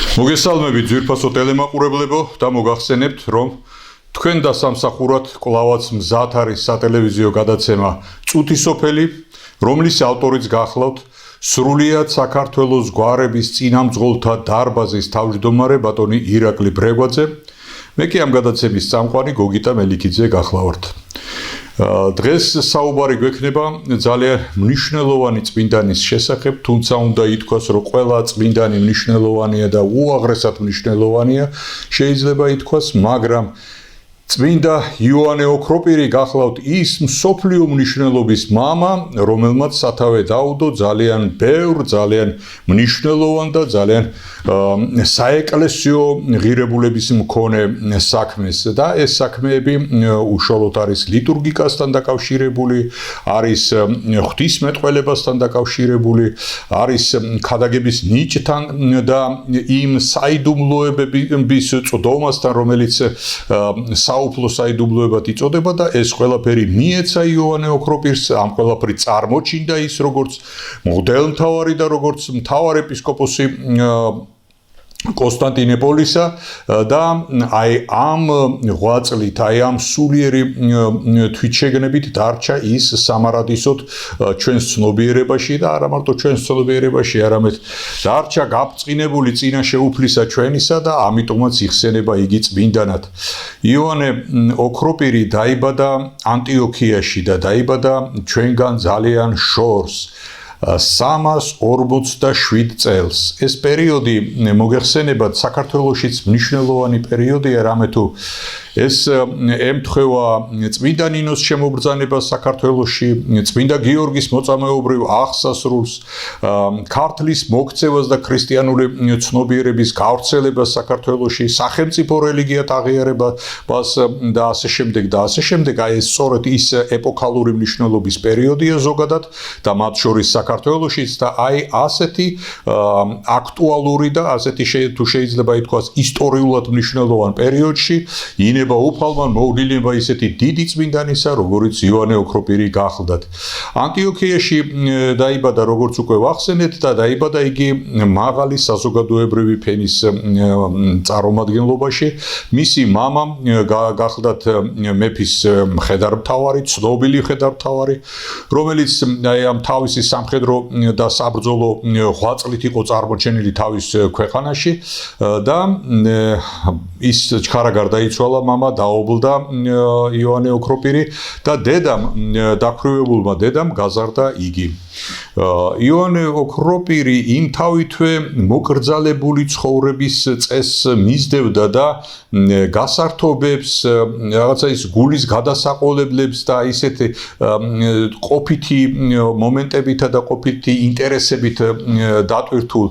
მოგესალმებით ძვირფასო ტელემაყურებლებო და მოგახსენებთ, რომ თქვენ დასამსახურად კვლავაც მზად არის სატელევიზიო გადაცემა წუთი სოფელი, რომლის ავტორიც გახლავთ სრულიად საქართველოს გვარების წინამძღოლთა დარბაზის თავმჯდომარე ბატონი ირაკლი ბრეგვაძე. მე კი ამ გადაცემის წამყვანი გოგიტა მელიქიძე გახლავართ. დღეს საუბარი გვექნება ძალიან მნიშვნელოვანი წმინდანის შესახებ, თუმცა უნდა ითქვას, რომ ყველა წმინდანი მნიშვნელოვანია და უაღრესად მნიშვნელოვანია, შეიძლება ითქვას, მაგრამ წმინდა იოანე ოქროპირი გახლავთ ის მსოფლიო მნიშვნელობის მამა, რომელმაც სათავე დაუდო ძალიან ბევრ, ძალიან მნიშვნელოვან და ძალიან საეკლესიო ღირებულების მქონე საქმეს და ეს საქმეები უშუალოდ არის ლიტურგიკასთან დაკავშირებული, არის ღვთისმეტყველებასთან დაკავშირებული, არის ქადაგების ნიჭთან და იმ საიდუმლოებების წვდომასთან, რომელიც საუფლო საიდუმლოებად იწოდება და ეს ყველაფერი მიეცა იოანე ოქროპირს, ამ ყველაფერი წარმოჩინდა ის როგორც მღვდელმთავარი და როგორც მთავარეპისკოპოსი კონსტანტინოპოლისა და აი ამ ღვაწლით, აი ამ სულიერი თვითშეგნებით დარჩა ის სამარადისოდ ჩვენს ცნობიერებაში და არა მარტო ჩვენს ცნობიერებაში, არამედ დარჩა გაბწყინებული წინა შეუფლისა ჩვენისა და ამიტომაც იხსენება იგი წმინდანად. იოანე ოქროპირი დაიბადა ანტიოქიაში და დაიბადა ჩვენგან ძალიან შორს. 347 წელს. ეს პერიოდი მოგეხსენებათ საქართველოშიც მნიშვნელოვანი პერიოდია, რამე თუ ეს ემთხვევა წმინდა ნინოს შემობრძანებას საქართველოში, წმინდა გიორგის მოწამეობრივ აღსასრულს, ქართლის მოქცევას და ქრისტიანული ცნობიერების გავრცელებას საქართველოში, სახელმწიფო რელიგიათ აღიარებას და ასე შემდეგ და ასე შემდეგ. აი ეს სწორედ ის ეპოქალური მნიშვნელობის პერიოდია ზოგადად და მათ შორის საქართველოშიც და აი ასეთი აქტუალური და ასეთი თუ შეიძლება ითქვას ისტორიულად მნიშვნელოვან პერიოდში ინება უფალმან მოვლილება ისეთი დიდი წმინდანისა, როგორც იოანე ოქროპირი გახლდათ. ანტიოქიაში დაიბადა, როგორც უკვე ვახსენეთ და დაიბადა იგი მაღალი საზოგადოებრივი ფენის წარმომადგენლობაში. მისი მამა გახლდათ მეფის მხედართმთავარი, ცნობილი მხედართმთავარი, რომელიც აი ამ თავისი სამხედრო და საბრძოლო ღვაწლით იყო წარმოჩენილი თავის ქვეყანაში და ის ჩქარა გარდაიცვალა მამა დაობლდა იოანე ოქროპირი და დედამ დაქვრივებულმა დედამ გაზარდა იგი. იოანე ოქროპირი იმთავითვე მოკრძალებული ცხოვრების წესს მისდევდა და გასართობებს, რაღაცა ის გულის გადასაყოლებლებს და ისეთი ყოფითი მომენტებითა და ყოფითი ინტერესებით დატვირთულ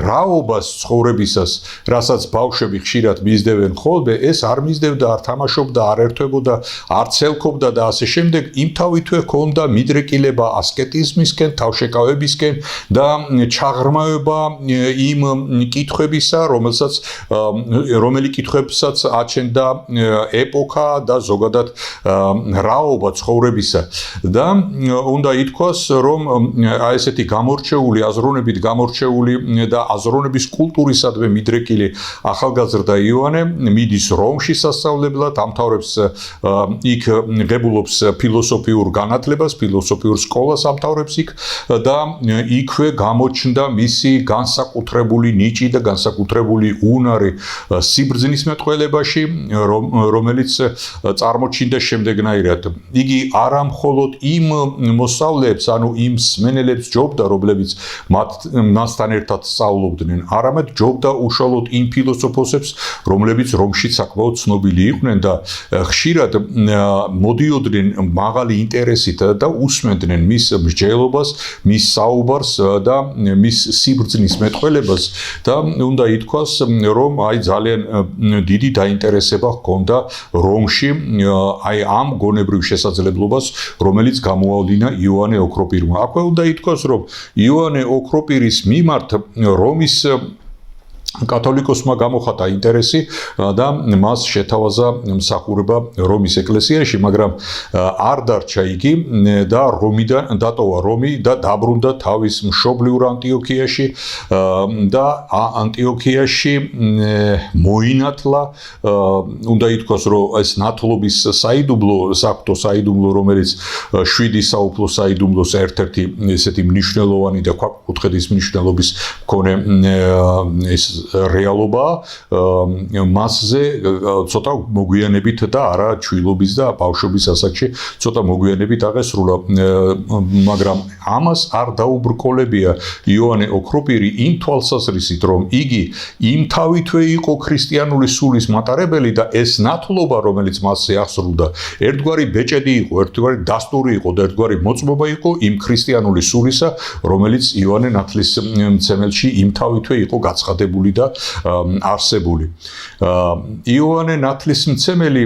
რაობას ცხოვრებისას, რასაც ბავშვები ხშირად მისდევენ ხოლმე, ეს არ მისდევდა, არ თამაშობდა, არ ერთვებოდა, არ ცელქობდა და ასე შემდეგ. იმთავითვე ჰქონდა მიდრეკილება ასკეტიზმისკენ, თავშეკავებისკენ და ჩაღრმავება იმ კითხვებისა, რომელი კითხვებსაც აჩენდა ეპოქა და ზოგადად რაობა ცხოვრებისა. და უნდა ითქვას, რომ აი ესეთი გამორჩეული, აზროვნებით გამორჩეული და აზროვნების კულტურისადმი მიდრეკილი ახალგაზრდა იოანე მიდის რომში სასწავლებლად, ამთავრებს იქ ღებულობს ფილოსოფიურ განათლებას, ფილოსოფიურ სკოლას ამთავრებს იქ და იქვე გამოჩნდა მისი განსაკუთრებული ნიჭი და განსაკუთრებული უნარი სიბრძნის მეტყველებაში, რომელიც წარმოჩინდა შემდეგნაირად. იგი არა მხოლოდ იმ მოსწავლეებს, ანუ იმ მსმენელებს ჯობდა, რომლებიც მასთან ერთად სწავლობდნენ, არამედ ჯობდა უშუალოდ იმ ფილოსოფოსებს, რომლებიც რომში საკმაოდ ცნობილი იყვნენ და ხშირად მოდიოდნენ მაღალი ინტერესით და უსმენდნენ მის მსჯელობას, მის საუბარს და მის სიბრძნის მეტყველებას და უნდა ითქვას, რომ აი ძალიან დიდი დაინტერესება ჰქონდა რომში აი ამ გონებრივ შესაძლებლობას, რომელიც გამოავლინა იოანე ოქროპირმა. აქვე უნდა ითქვას, რომ იოანე ოქროპირის მიმართ რომის კათოლიკოსმა გამოხატა ინტერესი და მას შეთავაზა მსახურება რომის ეკლესიაში, მაგრამ არ დარჩა იგი და რომიდან დატოვა რომი და დაბრუნდა თავის მშობლიურ ანტიოქიაში და ანტიოქიაში მოინათლა, უნდა ითქვას, რომ ეს ნათლობის საიდუმლო, საღვთო საიდუმლო, რომელიც 7 საუფლო საიდუმლოს ერთ-ერთი ესეთი მნიშვნელოვანი და ქვაკუთხედის მნიშვნელობის მქონე ეს რეალობა მასზე ცოტა მოგვიანებით და არა ჩვილობის და ბავშვობის ასაკში ცოტა მოგვიანებით აღესრულა, მაგრამ ამას არ დაუბრკოლებია იოანე ოქროპირი იმ თვალსაზრისით, რომ იგი იმთავითვე იყო ქრისტიანული სულის მატარებელი და ეს ნათლობა, რომელიც მასზე აღსრულდა, ერთგვარი ბეჭედი იყო, ერთგვარი დასტური იყო და ერთგვარი მოწმობა იყო იმ ქრისტიანული სულისა, რომელიც იოანე ნათლისმცემელში იმთავითვე იყო გაცხადებული და არსებული. იოანე ნათლისმცემელი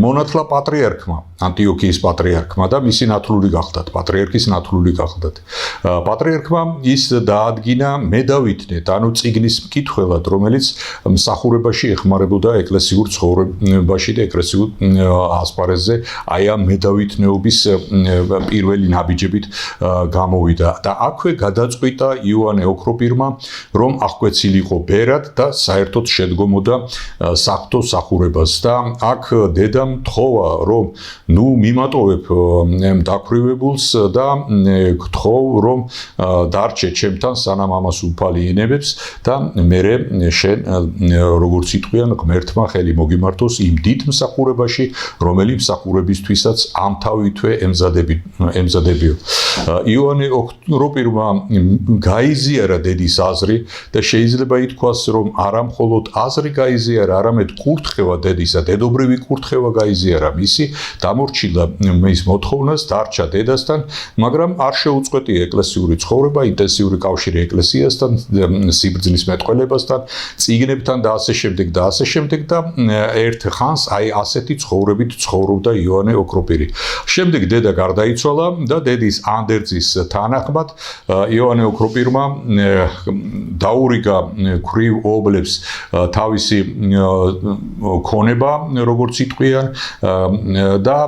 მონათლა პატრიარქმა, ანტიოქიის პატრიარქმა და მისი ნათლული გახლდათ, პატრიარქის ნათლული გახლდათ. პატრიარქმა ის დაადგინა მედავითნეთ, ანუ წიგნის მკითხველად, რომელიც მსახურებაში ეხმარებოდა ეკლესიურ ცხოვრებაში და ეკლესიურ ასპარეზზე აი ამ მედავითნეობის პირველი ნაბიჯებით გამოვიდა და აქვე გადაწყვიტა იოანე ოქროპირმა, რომ აღკვეცილიყო ბერად და საერთოდ შედგომოდა საღვთო მსახურებას და აქ დედამ თხოვა, რომ ნუ მიმატოვებ დაქვრივებულს და გთხოვ, რომ დარჩე ჩემთან, სანამ ამას უფალი ინებებს და მერე შენ როგორც იტყვიან ღმერთმა ხელი მოგიმართოს იმ დიდ მსახურებაში, რომელი მსახურებისთვისაც ამთავითვე ემზადებიო. იოანე ოქროპირმა გაიზიარა დედის აზრი და შეიძლება ითქვას, რომ არა მხოლოდ აზრი გაიზიარა, არამედ კურთხევა დედისა, დედობრივი კურთხევა გაიზიარა მისი, დამორჩილა მის მოთხოვნას, დარჩა დედასთან, მაგრამ არ შეუწყვეტია ეკლესიური ცხოვრება, ინტენსიური კავშირი ეკლესიასთან, სიბრძნის მეტყველებასთან, წიგნებთან და ასე შემდეგ და ასე შემდეგ და ერთ ხანს აი ასეთი ცხოვრებით ცხოვრობდა იოანე ოქროპირი. შემდეგ დედა გარდაიცვალა და დედის ანდერძის თანახმად იოანე ოქროპირმა დაურიგა ქვრივ ობლებს თავისი ქონება, როგორც იტყვიან, და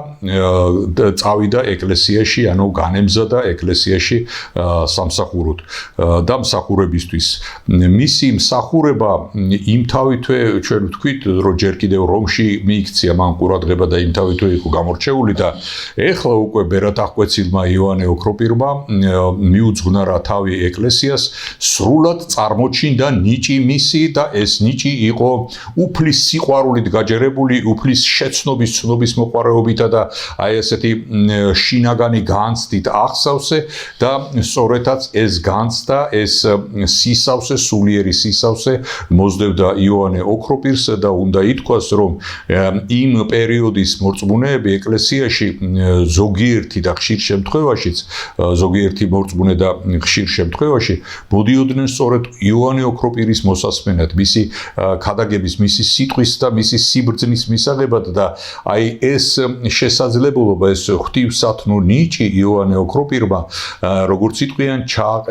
წავიდა ეკლესიაში, ანუ განემზადა ეკლესიაში სამსახუროდ და მსახურებისთვის. მისი მსახურება იმთავითვე ჩვენ ვთქვით, რომ ჯერ კიდევ რომში მიიქცია მან ყურადღება და იმთავითვე იყო გამორჩეული და ეხლა უკვე ბერად აღკვეცილმა იოანე ოქროპირმა მიუძღვნარა თავი ეკლესიას, სრულად წარმოჩინდა ნიჭი მისი და ეს ნიჭი იყო უფლის სიყვარულით გაჯერებული, უფლის შეცნობის, ცნობის მოყვარეობითა და აი ესეთი შინაგანი განცდით აღსავსე და სწორედაც ეს განცდა, ეს სისავსე, სულიერი სისავსე მოსდევდა იოანე ოქროპირს და უნდა ითქვას, რომ იმ პერიოდის მორწმუნეები ეკლესიაში ზოგიერთი და ხშირ შემთხვევაშიც, ზოგიერთი მორწმუნე და ხშირ შემთხვევაში მოდიოდნენ სწორედ იოანე ოქროპირის მოსასმენად, მისი ქადაგების, მისი სიტყვის და მისი სიბრძნის მისაღებად და აი ეს შესაძლებლობა, ეს ღვთივსათნო ნიჭი იოანე ოქროპირმა, როგორც იტყვიან,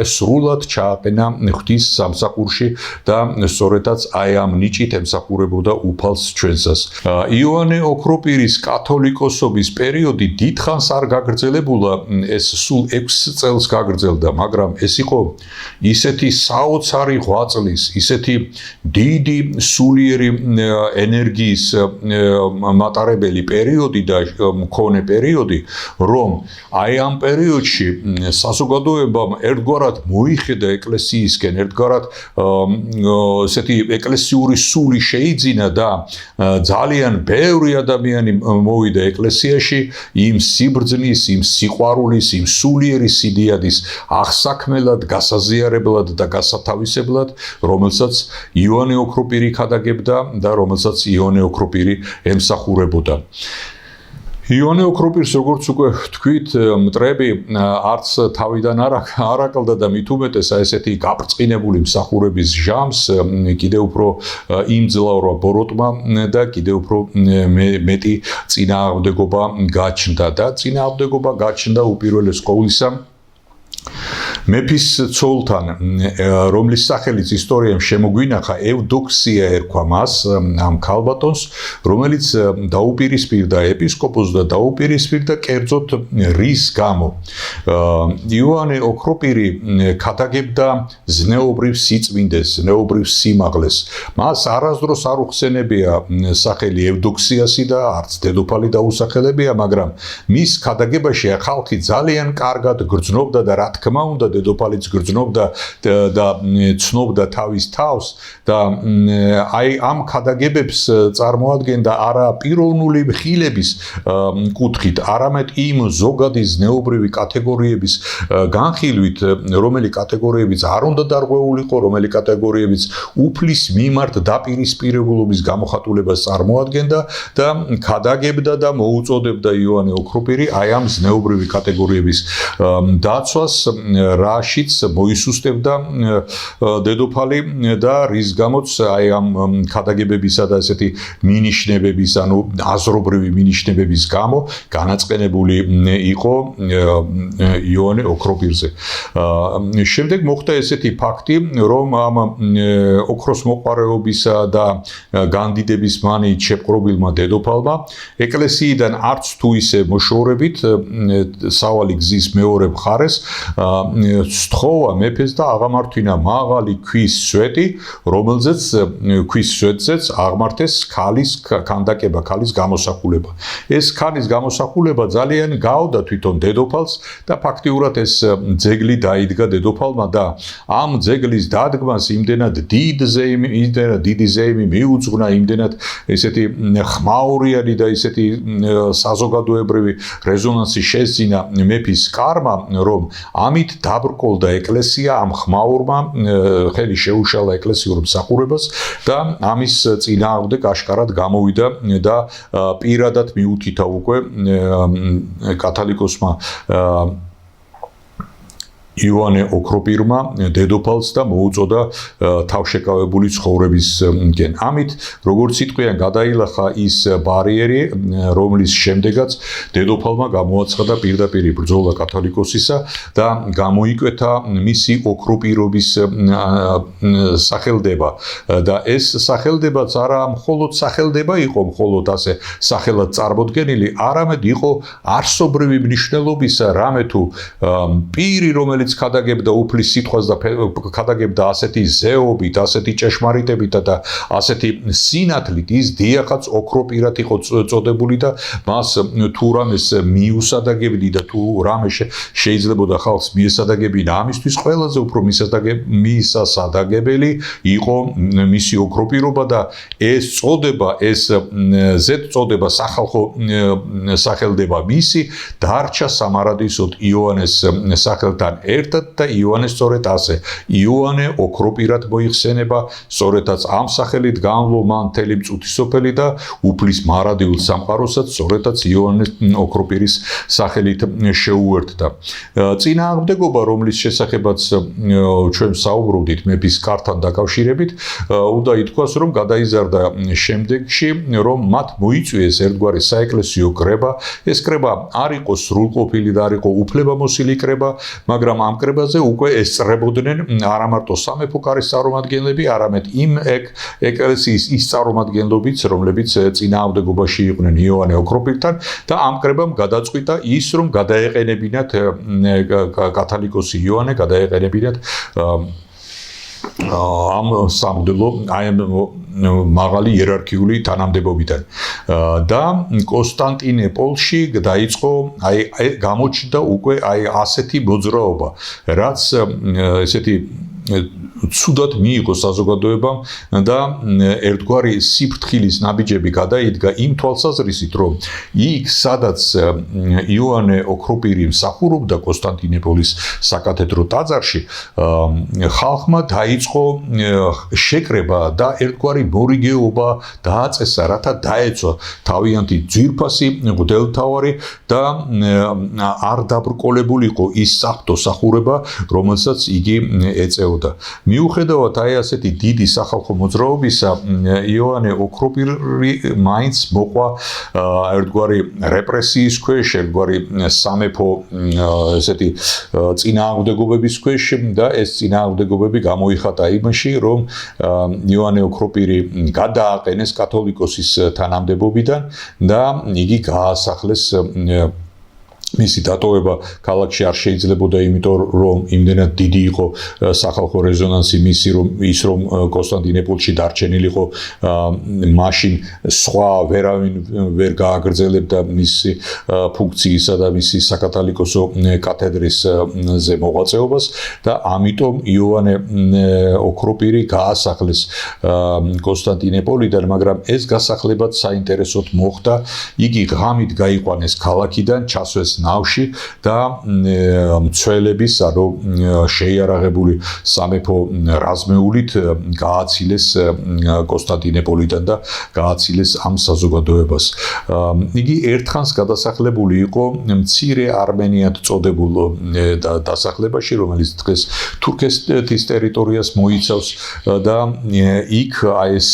სრულად ჩააყენა ღვთის სამსახურში და სწორედაც აი ამ ნიჭით ემსახურებოდა უფალს ჩვენსას. იოანე ოქროპირის კათოლიკოსობის პერიოდი დიდხანს არ გაგრძელებულა, ეს სულ 6 წელს გაგრძელდა, მაგრამ ეს იყო ისეთი საოცარი ღვაწლის, ისეთი დიდი სულიერი ენერგიის მატარებელი პერიოდი და მქონე პერიოდი, რომ აი ამ პერიოდში საზოგადოებამ ერთგვარად მოიხედა ეკლესიისკენ, ერთგვარად ესეთი ეკლესიური სული შეიძინა და ძალიან ბევრი ადამიანი მოვიდა ეკლესიაში იმ სიბრძნის, იმ სიყვარულის, იმ სულიერი სიდიადის აღსაქმელად, გასაზიარებლად და გასათავისებლად, რომელსაც იოანე ოქროპირი ქადაგებდა და რომელსაც იოანე ოქროპირი ემსახურებოდა. იოანე ოქროპირს, როგორც უკვე ვთქვით, მტრები არც თავიდან არ აკლდა და მით უმეტეს ესეთი გაბრწყინებული მსახურების ჟამს კიდევ უფრო იმძლავრა ბოროტმა და კიდევ უფრო მეტი წინააღმდეგობა გაჩნდა და წინააღმდეგობა გაჩნდა უპირველეს ყოვლისა მეფის ცოლთან, რომლის სახელიც ისტორიამ შემოგვინახა, ევდოქსია ერქვა მას, ამ ქალბატონს, რომელიც დაუპირისპირდა ეპისკოპოსს და დაუპირისპირდა კერძოდ რის გამო. იოანე ოქროპირი ქადაგებდა ზნეობრივ სიწმინდეს, ზნეობრივ სიმაღლეს. მას არასდროს არ უხსენებია სახელი ევდოქსიასი და არც დედოფალი დაუსახელებია, მაგრამ მის ქადაგებაში ხალხი ძალიან კარგად გრძნობდა და რა თქმა უნდა დედოფალიც გრძნობდა და ცნობდა თავის თავს და აი ამ ქადაგებებს წარმოადგენდა არა პიროვნული ხილების კუთხით, არამედ იმ ზოგადი ზნეობრივი კატეგორიების განხილვით, რომელი კატეგორიებიც არ უნდა დარღვეულიყო, რომელი კატეგორიებიც უფლის მიმართ დაპირისპირებულობის გამოხატულებას წარმოადგენდა და ქადაგებდა და მოუწოდებდა იოანე ოქროპირი აი ამ ზნეობრივი კატეგორიების დაცვას, რაშიც მოისუსტებდა დედოფალი და რის გამოც აი ამ ქადაგებებისა და ესეთი მინიშნებების, ანუ აზრობრივი მინიშნებების გამო განაწყენებული იყო იოანე ოქროპირზე. შემდეგ მოხდა ესეთი ფაქტი, რომ ამ ოქროს მოყვარეობისა და განდიდების მანით შეპყრობილმა დედოფალმა ეკლესიიდან არც თუ ისე მოშორებით სავალი გზის მეორე მხარეს სთხოვა მეფეს და აღამართვინა მაღალი ქვის სვეტი, რომელზეც ქვის სვეტზეც აღმართეს ქალის ქანდაკება, ქალის გამოსახულება. ეს ქალის გამოსახულება ძალიან გააოდა თვითონ დედოფალს და ფაქტიურად ეს ძეგლი დაიდგა დედოფალმა და ამ ძეგლის დადგმას იმდენად დიდი ზეიმი მიუძღვნა, იმდენად ესეთი ხმაურიანი და ესეთი საზოგადოებრივი რეზონანსი შესძინა მეფის კარმა, რომ ამით დაბრკოლდა ეკლესია ამ ხმაურმა, ხელი შეუშალა ეკლესიურ მსახურებას და ამის წინააღმდეგ აშკარად გამოვიდა და პირადად მიუთითა უკვე კათალიკოსმა იოანე ოქროპირმა დედოფალს და მოუწოდა თავშეკავებული ცხოვრებისკენ. ამით, როგორც სიტყვიან, გადაილახა ის ბარიერი, რომლის შემდეგაც დედოფალმა გამოაცხადა პირდაპირი ბრძოლა კათოლიკოსისა და გამოიკვეთა მისი ოქროპირობის სახელდება. და ეს სახელდებაც არა მხოლოდ სახელდება იყო, მხოლოდ ასე სახელად წარმოდგენილი, არამედ იყო არსობრივი მნიშვნელობისა, რამე თუ პირი, რომელიც ქადაგებდა უფლის სიტყვას და ქადაგებდა ასეთი ზეობით, ასეთი ჭეშმარიტებით და ასეთი სინათლით, ის დიახაც ოქროპირად იყო წოდებული და მას თუ რამეს მიუსადაგებდი და თუ რამე შეიძლებოდა ხალხს მიესადაგებინა, ამისთვის ყველაზე უფრო მისასადაგებელი იყო მისი ოქროპირობა და ეს წოდება, ეს ზედწოდება სახალხო სახელდება მისი დარჩა სამარადისოდ იოანეს სახელთან ერთად და იოანე სწორედ ასე იოანე ოქროპირად მოიხსენება, სწორედაც ამ სახელით განვლო მან მთელი მწუთისოფელი და უფლის მარადიულ სამყაროსაც სწორედაც იოანე ოქროპირის სახელით შეუერთდა. წინააღმდეგობა, რომლის შესახებაც ჩვენ საუბრობდით მეფის კართან დაკავშირებით, უნდა ითქვას, რომ გადაიზარდა შემდეგში, რომ მათ მოიწვიეს ერთგვარი საეკლესიო კრება. ეს კრება არ იყო სრულყოფილი და არ იყო უფლებამოსილი კრება, მაგრამ ამ კრებაზე უკვე ესწრებოდნენ არა მარტო სამეფო კარის წარმომადგენლები, არამედ იმ ეკლესიის ის წარმომადგენლობიც, რომლებიც წინააღმდეგობაში იყვნენ იოანე ოქროპირთან და ამ კრებამ გადაწყვიტა ის, რომ გადაეყენებინათ კათალიკოსი იოანე, გადაეყენებინათ ამ სამღვდელო აი მაღალი იერარქიული თანამდებობიდან და კონსტანტინოპოლში დაიწყო აი გამოჩნდა უკვე აი ასეთი მოძრაობა, რაც ესეთი ცუდად მიიღო საზოგადოებამ და ერთგვარი სიფრთხილის ნაბიჯები გადაიდგა იმ თვალსაზრისით, რომ იქ სადაც იოანე ოქროპირი მსახურობდა კონსტანტინოპოლის საკათედრო ტაძარში, ხალხმა დაიწყო შეკრება და ერთგვარი მორიგეობა დააწესა, რათა დაეცვა თავიანთი ძვირფასი მღვდელმთავარი და არ დაბრკოლებულიყო ის საფრთხო სახურება, რომელსაც იგი ეწეოდა. მიუხედავად აი ასეთი დიდი სახალხო მოძრაობისა, იოანე ოქროპირი მაინც მოყვა ერთგვარი რეპრესიის ქვეშ, ერთგვარი სამეფო ესეთი წინააღმდეგობების ქვეშ და ეს წინააღმდეგობები გამოიხატა იმაში, რომ იოანე ოქროპირი გადააყენეს კათოლიკოსის თანამდებობიდან და იგი გაასახლეს მისი დატოვება ქალაქში არ შეიძლებოდა, იმიტომ რომ იმდენად დიდი იყო სახალხო რეზონანსი მისი, რომ კონსტანტინოპოლში დარჩენილიყო მაშინ სხვა ვერავინ ვერ გააგრძელებდა მისი ფუნქციისა და მისი საკათალიკოსო კათედრისზე მოღვაწეობას და ამიტომ იოანე ოქროპირი გაასახლეს კონსტანტინოპოლიდან, მაგრამ ეს გასახლებაც საინტერესოდ მოხდა. იგი ღამით გაიყვანეს ქალაქიდან, ჩასვეს ნავში და მცველების, ანუ შეიარაღებული სამეფო რაზმეულით გააცილეს კონსტანტინოპოლიდან და გააცილეს ამ საზოგადოებას. იგი ერთხანს გადასახლებული იყო მცირე არმენიად წოდებულ დასახლებაში, რომელიც დღეს თურქეთის ტერიტორიას მოიცავს და იქ აი ეს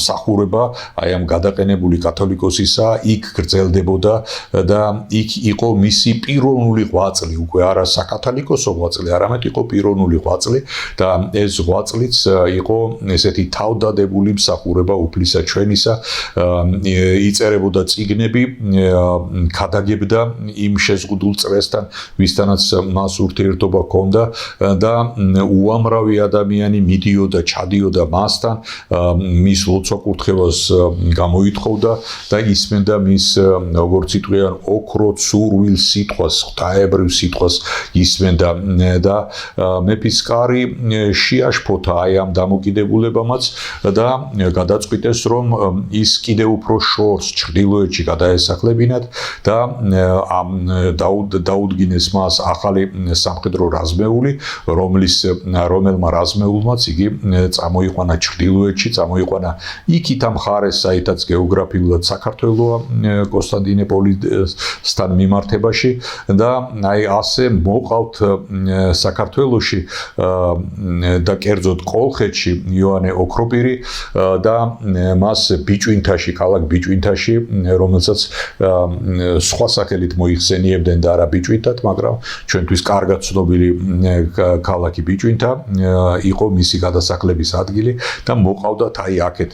მსახურება აი ამ გადაყენებული კათოლიკოსისა იქ გრძელდებოდა და იქ იყო მისი პიროვნული ღვაწლი, უკვე არა საკათალიკოსო ღვაწლი, არამედ იყო პიროვნული ღვაწლი და ეს ღვაწლიც იყო ესეთი თავდადებული მსახურება უფლისა ჩვენისა, იწერებოდა წიგნები, ქადაგებდა იმ შეზღუდულ წრესთან, ვისთანაც მას ურთიერთობა ჰქონდა და უამრავი ადამიანი მიდიოდა, ჩადიოდა მასთან, მის ლოცვა-კურთხევას გამოითხოვდა და ისმენდა მის როგორც იტყვიან ოქრო ცურვილ სიტყვას, ღვთაებრივ სიტყვას ისმენდა და მეფის კარი შეაშფოთა აი ამ დამოკიდებულებამაც და გადაწყვიტეს, რომ ის კიდევ უფრო შორს ჩრდილოეთში გადაესახლებინათ და დაუდგინეს მას ახალი სამხედრო რაზმეული, რომელმა რაზმეულმაც იგი წამოიყვანა ჩრდილოეთში, წამოიყვანა იქით ამ მხარეს, საიდაც გეოგრაფიულად საქართველოა კონსტანტინოპოლისთან მიმართებაში და აი ასე მოყავთ საქართველოში და კერძოდ კოლხეთში იოანე ოქროპირი და მას ბიჭვინთაში, ქალაქ ბიჭვინთაში, რომელსაც სხვა სახელით მოიხსენიებდნენ და არა ბიჭვინთად, მაგრამ ჩვენთვის კარგად ცნობილი ქალაქი ბიჭვინთა იყო მისი გადასახლების ადგილი და მოყავდათ აი აქეთ.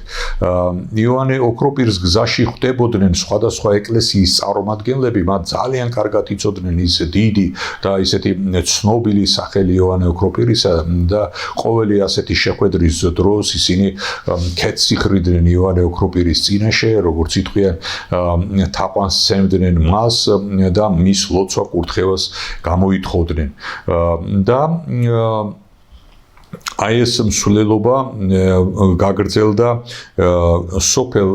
იოანე ოქროპირს გზაში ხვდებოდნენ სხვადასხვა ეკლესიის წარმომადგენლები, მათ ძალიან კარგად იცოდნენ ის დიდი და ისეთი ცნობილი სახელი იოანე ოქროპირისა და ყოველი ასეთი შეხვედრის დროს ისინი ქეთს იხრიდნენ იოანე ოქროპირის წინაშე, როგორც იტყვიან, თაყვანს სცემდნენ მას და მის ლოცვა-კურთხევას გამოითხოვდნენ და აი ეს მსვლელობა გაგრძელდა სოფელ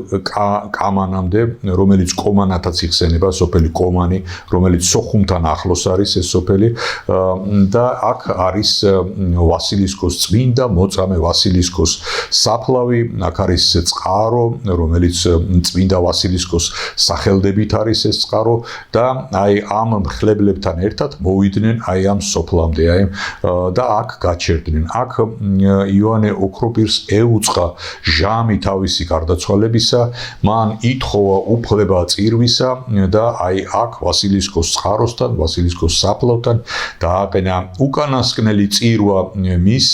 კამანამდე, რომელიც კომანათაც იხსენება, სოფელი კომანი, რომელიც სოხუმთან ახლოს არის ეს სოფელი და აქ არის ვასილისკოს წმინდა მოწამე ვასილისკოს საფლავი, აქ არის წყარო, რომელიც წმინდა ვასილისკოს სახელდებით არის ეს წყარო და აი ამ მხლებლებთან ერთად მოვიდნენ აი ამ სოფლამდე, და აქ გაჩერდნენ. აქ იოანე ოქროპირს ეუწყა ჟამი თავისი გარდაცვალებისა, მან ითხოვა უფლება წირვისა და აი აქ ვასილისკოს წყაროსთან, ვასილისკოს საფლავთან დააყენა უკანასკნელი წირვა, მის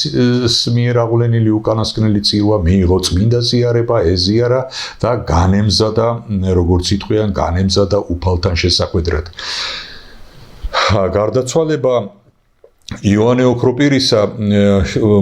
მიერ აღვლენილი უკანასკნელი წირვა, მიიღო წმინდა ზიარება, ეზიარა და განემზადა, როგორც იტყვიან, განემზადა უფალთან შესახვედრად. გარდაცვალება იოანე ოქროპირისა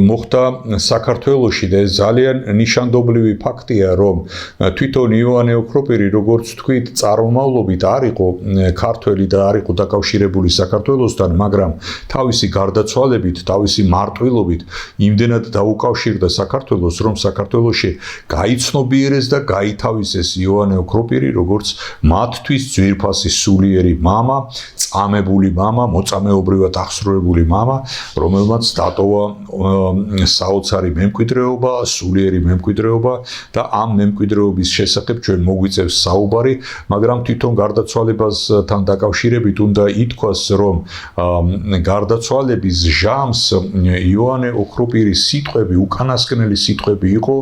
მოხდა საქართველოში და ეს ძალიან ნიშანდობლივი ფაქტია, რომ თვითონ იოანე ოქროპირი, როგორც თქვით, წარმომავლობით არ იყო ქართველი და არ იყო დაკავშირებული საქართველოსთან, მაგრამ თავისი გარდაცვალებით, თავისი მარტვილობით იმდენად დაუკავშირდა საქართველოს, რომ საქართველოში გაიცნობიერეს და გაითავისეს იოანე ოქროპირი, როგორც მათთვის ძვირფასი სულიერი მამა, წამებული მამა, მოწამეობრივად აღსრულებული მამა, რომელმაც დატოვა საოცარი მემკვიდრეობა, სულიერი მემკვიდრეობა და ამ მემკვიდრეობის შესახებ ჩვენ მოგვიწევს საუბარი, მაგრამ თვითონ გარდაცვალებასთან დაკავშირებით უნდა ითქვას, რომ გარდაცვალების ჟამს იოანე ოქროპირის სიტყვები, უკანასკნელი სიტყვები იყო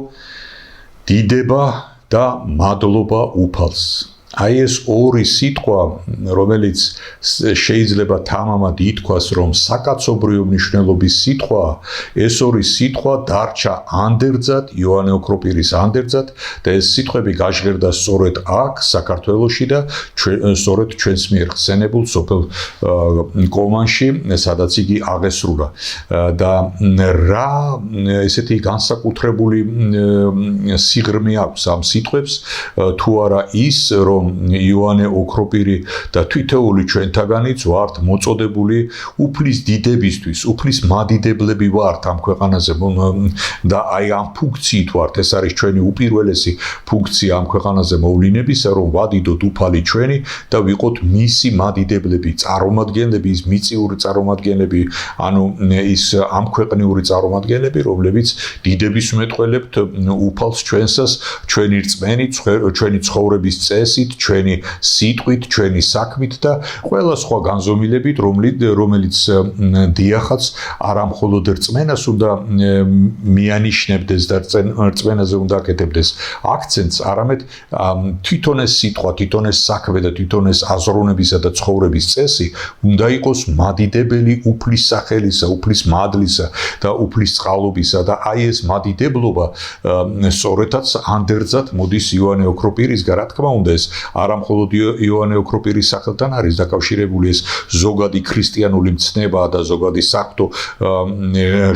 დიდება და მადლობა უფალს. Აი ეს ორი სიტყვა, რომელიც შეიძლება თამამად ითქვას, რომ საკაცობრიო მნიშვნელობის სიტყვაა, ეს ორი სიტყვა დარჩა ანდერძად, იოანე ოქროპირის ანდერძად და ეს სიტყვები გაჟღერდა სწორედ აქ, საქართველოში და სწორედ ჩვენს მიერ ხსენებულ სოფელ კომანში, სადაც იგი აღესრულა. და რა ესეთი განსაკუთრებული სიღრმე აქვს ამ სიტყვებს, თუ არა ის, რომ იოანე ოქროპირი და თითოეული ჩვენთაგანიც ვართ მოწოდებული უფლის დიდებისთვის, უფლის მადიდებლები ვართ ამ ქვეყანაზე და აი ამ ფუნქციით ვართ, ეს არის ჩვენი უპირველესი ფუნქცია ამ ქვეყანაზე მოვლინებისა, რომ ვადიდოთ უფალი ჩვენი და ვიყოთ მისი მადიდებლები, წარმომადგენლები, ის მიწიური წარმომადგენლები, ანუ ის ამქვეყნიური წარმომადგენლები, რომლებიც დიდების მეტყველებთ უფალს ჩვენსას, ჩვენი რწმენით, ჩვენი ცხოვრების წესით, ჩვენი სიტყვით, ჩვენი საქმით და ყველა სხვა განზომილებით, რომელიც დიახაც არა მხოლოდ რწმენას უნდა მიანიშნებდეს და რწმენაზე უნდა აკეთებდეს აქცენტს, არამედ თვითონ ეს სიტყვა, თვითონ ეს საქმე და თვითონ ეს აზროვნებისა და ცხოვრების წესი უნდა იყოს მადიდებელი უფლის სახელისა, უფლის მადლისა და უფლის წყალობისა და აი ეს მადიდებლობა სწორედაც ანდერძად მოდის იოანე ოქროპირისგან, რა თქმა უნდა ეს არა მხოლოდ იოანე ოქროპირის სახელთან არის დაკავშირებული ეს ზოგადი ქრისტიანული მცნება და ზოგადი საღვთო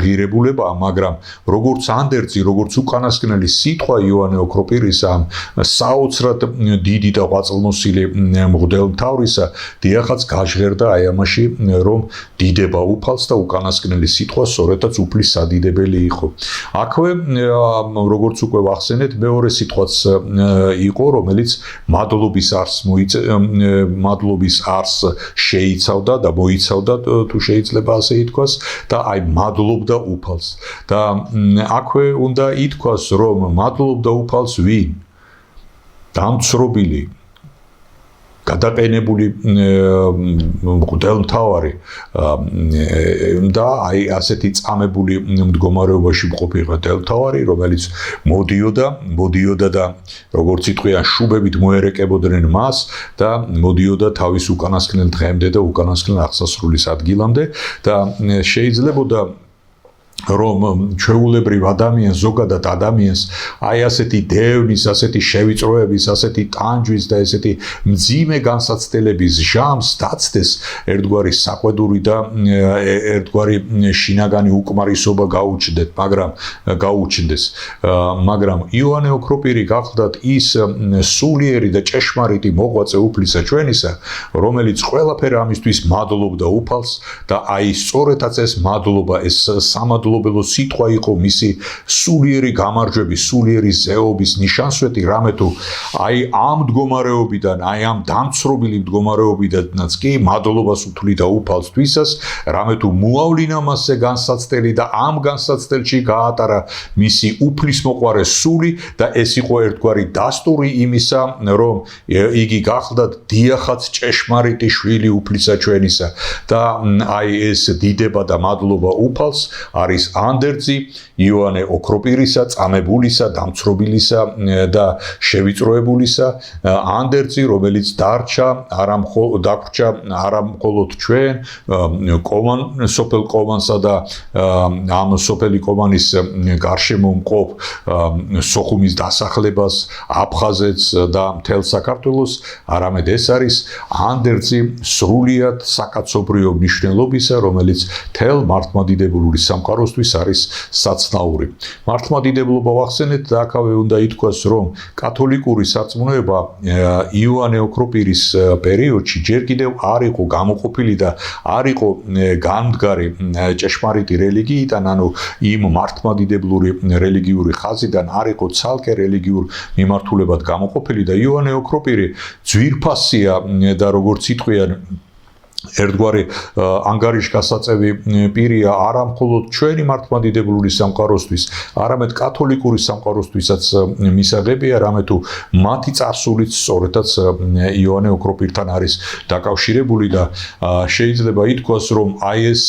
ღირებულება, მაგრამ როგორც ანდერძი, როგორც უკანასკნელი სიტყვა იოანე ოქროპირის ამ საოცრად დიდი და ღვაწლმოსილი მღვდელმთავრისა, დიახაც გაჟღერდა აი ამაში, რომ დიდება უფალს და უკანასკნელი სიტყვა სწორედაც უფლის სადიდებელი იყო. აქვე როგორც უკვე ვახსენეთ, მეორე სიტყვაც იყო, რომელიც მადლობის არსს შეიცავდა და მოიცავდა, თუ შეიძლება ასე ითქვას, და აი მადლობდა უფალს. და აქვე უნდა ითქვას, რომ მადლობდა უფალს ვინ? დამცრობილი, გადაყენებული მღვდელმთავარი და აი ასეთი წამებული მდგომარეობაში მყოფი მღვდელმთავარი, რომელიც მოდიოდა და როგორც იტყვიან, შუბებით მოერეკებოდნენ მას და მოდიოდა თავის უკანასკნელ დღემდე და უკანასკნელ აღსასრულის ადგილამდე და შეიძლებოდა რომ ჩვეულებრივ ადამიანს, ზოგადად ადამიანს აი ასეთი დევნის, ასეთი შევიწროების, ასეთი ტანჯვის და ესეთი მძიმე განსაცდელების ჟამს დაცდეს ერთგვარი საყვედური და ერთგვარი შინაგანი უკმარისობა გაუჩნდეს, მაგრამ იოანე ოქროპირი გახლდათ ის სულიერი და ჭეშმარიტი მოღვაწე უფლისა ჩვენისა, რომელიც ყველაფერ ამისთვის მადლობდა უფალს და აი სწორედაც ეს მადლობა, ეს სამადლობელო სიტყვა იყო მისი სულიერი გამარჯვების, სულიერი ზეობის ნიშანსვეტი, რამე თუ აი ამ მდგომარეობიდან, აი ამ დამცრობილი მდგომარეობიდანაც კი მადლობას უთვლიდა უფალსთვისას, რამე თუ მოავლინა მასზე განსაცდელი და ამ განსაცდელში გაატარა მისი უფლისმოყვარე სული და ეს იყო ერთგვარი დასტური იმისა, რომ იგი გახლდათ დიახაც ჭეშმარიტი შვილი უფლისა ჩვენისა და აი ეს დიდება და მადლობა უფალს არის ანდერძი იოანე ოქროპირისა, წამებულისა, დამცრობილისა და შევიწროებულისა, ანდერძი, რომელიც დარჩა არა მხოლოდ ჩვენ სოფელ კომანსა და ამ სოფელი კომანის გარშემო მყოფ სოხუმის დასახლებას, აფხაზეთს და მთელ საქართველოს, არამედ ეს არის ანდერძი სრულიად საკაცობრიო მნიშვნელობისა, რომელიც მთელ მართლმადიდებლური სამყაროსთვის არის საცნაური. მართლმადიდებლობა ვახსენეთ და აქავე უნდა ითქვას, რომ კათოლიკური სარწმუნოება იოანე ოქროპირის პერიოდში ჯერ კიდევ არ იყო გამოყოფილი და არ იყო განმდგარი ჭეშმარიტი რელიგიიდან, ანუ იმ მართლმადიდებლური რელიგიური ხაზიდან არ იყო ცალკე რელიგიურ მიმართულებად გამოყოფილი და იოანე ოქროპირი ძვირფასია და როგორც იტყვიან ერთგვარი ანგარიშგასაწევი პირია არა მხოლოდ ჩვენი მართლმადიდებლური სამყაროსთვის, არამედ კათოლიკური სამყაროსთვისაც მისაღებია, რამე თუ მათი წარსულიც სწორედაც იოანე ოქროპირთან არის დაკავშირებული და შეიძლება ითქვას, რომ აი ეს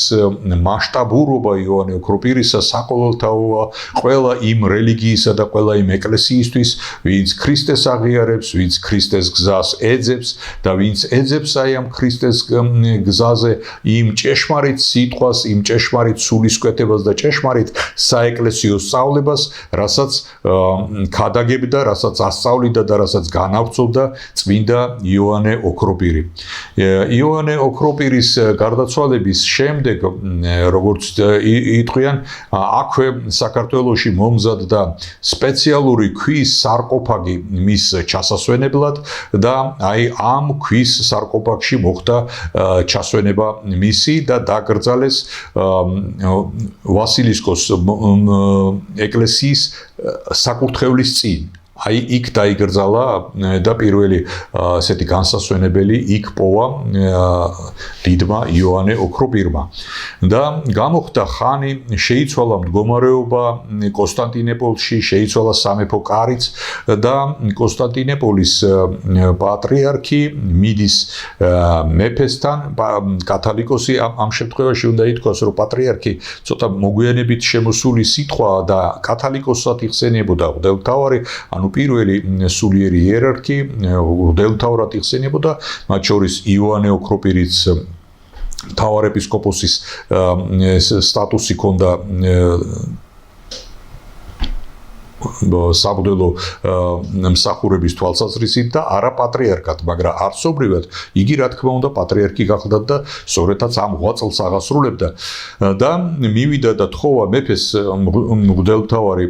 მასშტაბურობა იოანე ოქროპირისა საყოველთაოა ყველა იმ რელიგიისა და ყველა იმ ეკლესიისთვის, ვინც ქრისტეს აღიარებს, ვინც ქრისტეს გზას ეძებს და ვინც ეძებს აი ამ ქრისტეს გზაზე იმ ჭეშმარიტ სიტყვას, იმ ჭეშმარიტ სულისკვეთებას და ჭეშმარიტ საეკლესიო სწავლებას, რასაც ქადაგებდა, რასაც ასწავლიდა და რასაც განავრცობდა წმინდა იოანე ოქროპირი. იოანე ოქროპირის გარდაცვალების შემდეგ, როგორც იტყვიან, აქვე საქართველოში მომზადდა სპეციალური ქვის სარკოფაგი მის ჩასასვენებლად და აი ამ ქვის სარკოფაგში მოხდა ჩასვენება მისი და დაკრძალეს ვასილისკოს ეკლესიის საკურთხევლის წინ. აი იქ დაიკრძალა და პირველი ესეთი განსასვენებელი იქ პოვა დიდმა იოანე ოქროპირმა. და გამოხდა ხანი, შეიცვალა მდგომარეობა კონსტანტინეპოლში, შეიცვალა სამეფო კარიც და კონსტანტინეპოლის პატრიარქი მიდის მეფესთან, კათალიკოსი ამ შემთხვევაში უნდა ითქვას, რომ პატრიარქი ცოტა მოგვიანებით შემოსული სიტყვა და კათალიკოსად იხსენიებოდა მღვდელმთავარი, ანუ პირველი სულიერი იერარქი მღვდელმთავრად იხსენიებოდა, მათ შორის იოანე ოქროპირიც მთავარეპისკოპოსის სტატუსი ჰქონდა საბრძოლო მსახურების თვალსაზრისით და არა პატრიარქად, მაგრამ არსობრივად იგი რა თქმა უნდა პატრიარქი გახდა და სწორედაც ამ ღვაწლს აღასრულებდა და მივიდა და თხოვა მეფეს მღვდელმთავარი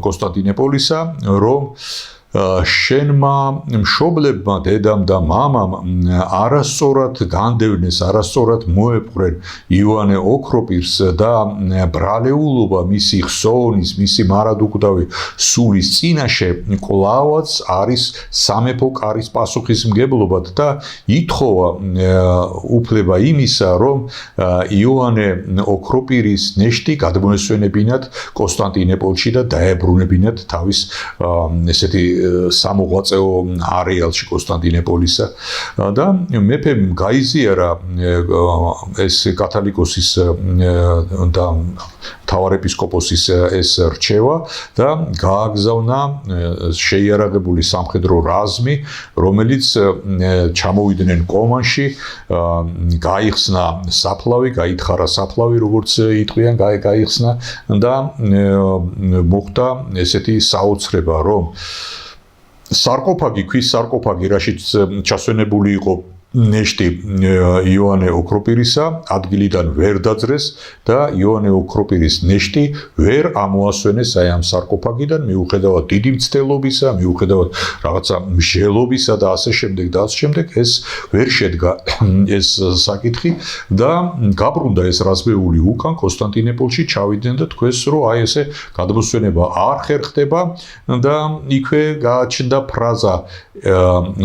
კონსტანტინეპოლისა, რომ შენმა მშობლებმა, დედამ და მამამ არასწორად განდევნეს, არასწორად მოეპყრენ იოანე ოქროპირს და ბრალეულობა მისი ხსოვნის, მისი მარადუკვდავი სულის წინაშე კვლავაც არის სამეფო კარის პასუხისმგებლობად და ითხოვა უფლება იმისა, რომ იოანე ოქროპირის ნეშტი გადმოესვენებინათ კონსტანტინეპოლში და დაებრუნებინათ თავის ესეთი სამოღვაწეო არეალში კონსტანტინეპოლისა და მეფემ გაიზიარა ეს კათალიკოსის და მთავარეპისკოპოსის ეს რჩევა და გააგზავნა შეიარაღებული სამხედრო რაზმი, რომელიც ჩამოვიდნენ კომანში, გაიხსნა საფლავი, გაითხარა საფლავი, როგორც იტყვიან, გაიხსნა და მოხდა ესეთი საოცრება, რომ სარკოფაგი, ქვის სარკოფაგი, რაშიც ჩასვენებული იყო ნეშტი იოანე ოქროპირისა, ადგილიდან ვერ დაძრეს და იოანე ოქროპირის ნეშტი ვერ ამოასვენეს აი ამ სარკოფაგიდან, მიუხედავად დიდი მცდელობისა, მიუხედავად რაღაცა მსჯელობისა და ასე შემდეგ და ასე შემდეგ, ეს ვერ შედგა ეს საკითხი და გაბრუნდა ეს რაზმეული უკან კონსტანტინეპოლში, ჩავიდნენ და თქვეს, რომ აი ესე გადმოსვენება არ ხერხდება და იქვე გააჩნდა ფრაზა,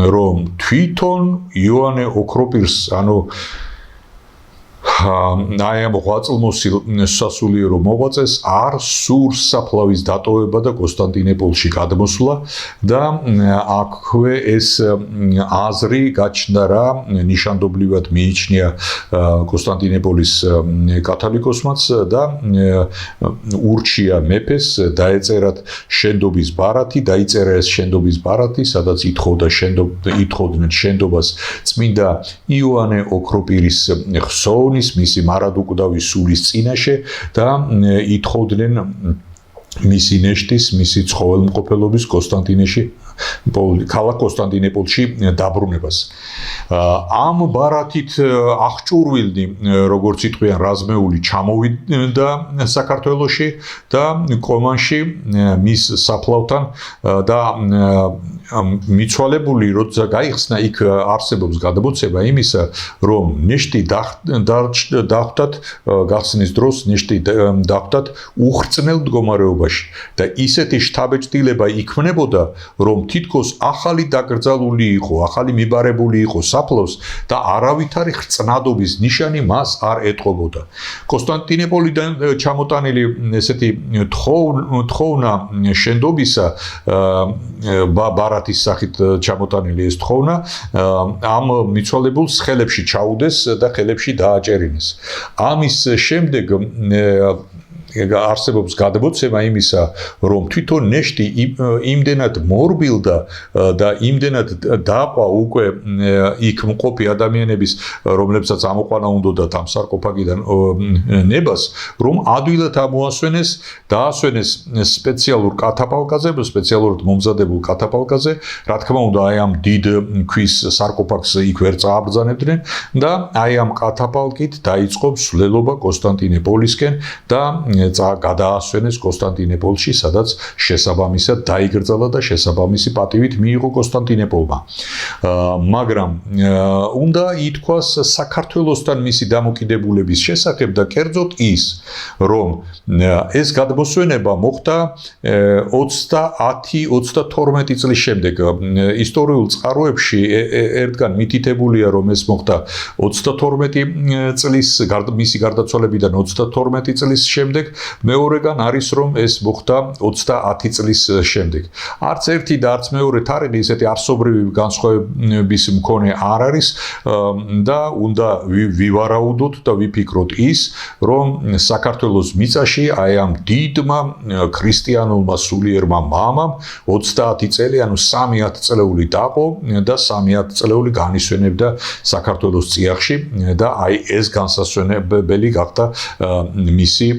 რომ თვითონ იოანე ოქროპირს, ანუ აი ამ ღვაწლმოსილ სასულიერო მოღვაწეს არ სურს საფლავის დატოვება და კონსტანტინეპოლში გადმოსვლა და აქვე ეს აზრი გაჩნდა რა, ნიშანდობლივად მიიჩნია კონსტანტინეპოლის კათალიკოსმაც და ურჩია მეფეს დაეწერათ შენდობის ბარათი, დაიწერა ეს შენდობის ბარათი, სადაც ითხოვდნენ შენდობას წმინდა იოანე ოქროპირის ხსოვნის, მისი მარადუკვდავი სულის წინაშე და ითხოვდნენ მისი ნეშტის, მისი ცხოველმყოფელობის კონსტანტინეში, ქალაქ კონსტანტინეპოლში დაბრუნებას. ამ ბარათით აღჭურვილნი, როგორც იტყვიან, რაზმეული ჩამოვიდა საქართველოში და კომანში მის საფლავთან და მიცვალებული, როცა გაიხსნა, იქ არსებობს გადმოცემა იმისა, რომ ნეშტი დახვდათ, გახსნის დროს ნეშტი დახვდათ უხრწნელ მდგომარეობაში და ისეთი შთაბეჭდილება იქმნებოდა, რომ თითქოს ახალი დაკრძალული იყო, ახალი მიბარებული იყო საფლავს და არავითარი ხრწნადობის ნიშანი მას არ ეტყობოდა. კონსტანტინოპოლიდან ჩამოტანილი ესეთი თხოვნა შენდობისა ბარათის სახით ჩამოტანილი ეს თხოვნა ამ მიცვალებულს ხელებში ჩაუდეს და ხელებში დააჭერინეს. ამის შემდეგ არსებობს გადმოცემა იმისა, რომ თვითონ ნეშტი იმდენად მორბილდა და იმდენად დაყვა უკვე იქ მყოფი ადამიანების, რომლებსაც ამოყვანა უნდათ ამ სარკოფაგიდან ნებას, რომ ადვილად ამოასვენეს, დაასვენეს სპეციალურ კათაფალკაზე, სპეციალურად მომზადებულ კათაფალკაზე, რა თქმა უნდა, აი ამ დიდ ქვის სარკოფაგს იქ ვერ წააბრძანებდნენ და აი ამ კათაფალკით დაიწყო მსვლელობა კონსტანტინოპოლისკენ და გადაასვენეს კონსტანტინოპოლში, სადაც შესაბამისად დაიგრძალა და შესაბამისი პატივით მიიღო კონსტანტინოპოლმა. მაგრამ უნდა ითქვას საქართველოსთან მისი დამოკიდებულების შესახებ და კერძოდ ის, რომ ეს გადმოსვენება მოხდა 30-32 წლის შემდეგ. ისტორიულ წყაროებში ერთგან მითითებულია, რომ ეს მოხდა 32 წლის მისი გარდაცვალებიდან 32 წლის შემდეგ. მეორეგან არის რომ ეს მოხდა 30 წლის შემდეგ. არც ერთი და არც მეორე თარიღი ისეთი არსობრივი განსხვავების მქონე არ არის და უნდა ვივარაუდოთ და ვიფიქროთ ის, რომ საქართველოს მიწაში აი ამ დიდმა ქრისტიანულმა სულიერმა მამამ 30 წელი, ანუ 3 ათწლეული დაყო და 3 წლეული განისვენებდა საქართველოს წიაღში და აი ეს განსასვენებელი გახდა მისი